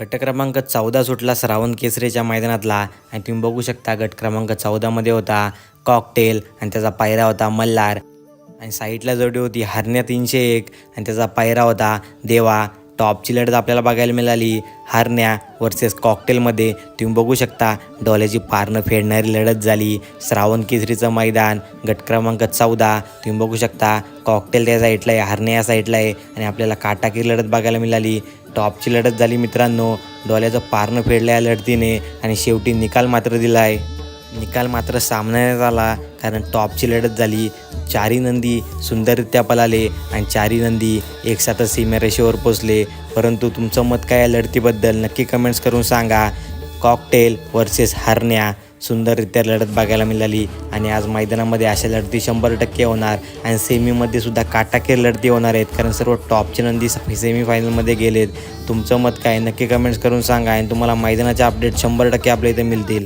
गट क्रमांक 14 सुटला श्रावण केसरीच्या मैदानातला आणि तुम्ही बघू शकता गट क्रमांक 14मध्ये होता कॉकटेल आणि त्याचा पायरा होता मल्हार आणि साईडला जोडी होती हरण्या 301 आणि त्याचा पायरा होता देवा. टॉपची लढत आपल्याला बघायला मिळाली हरण्या वर्सेस कॉकटेलमध्ये. तुम्ही बघू शकता डोल्याची पारणं फेडणारी लढत झाली. श्रावण केसरीचं मैदान गट क्रमांक 14 तुम्ही बघू शकता. कॉकटेल त्या साईडला आहे, हरण्या या साईडला आहे आणि आपल्याला काटाकीर लढत बघायला मिळाली. टॉपची लढत झाली मित्रांनो. डोल्याचं पारणं फेडलं या लढतीने आणि शेवटी निकाल मात्र दिला आहे. निकाल मात्र सामन्यात आला कारण टॉपची लढत झाली. चारी नंदी सुंदररित्या पळाले आणि चारी नंदी एकसाथच सीमारेषेवर पोचले. परंतु तुमचं मत काय या लढतीबद्दल नक्की कमेंट्स करून सांगा. कॉकटेल वर्सेस हरण्या सुंदररित्या लढत बघायला मिळाली आणि आज मैदानामध्ये अशा लढती 100% होणार आणि सेमीमध्ये सुद्धा काटाकीर लढती होणार आहेत कारण सर्व टॉपचे नंदी सेमीफायनलमध्ये गेलेत. तुमचं मत काय नक्की कमेंट्स करून सांगा आणि तुम्हाला मैदानाचे अपडेट 100% आपल्या इथे मिळतील.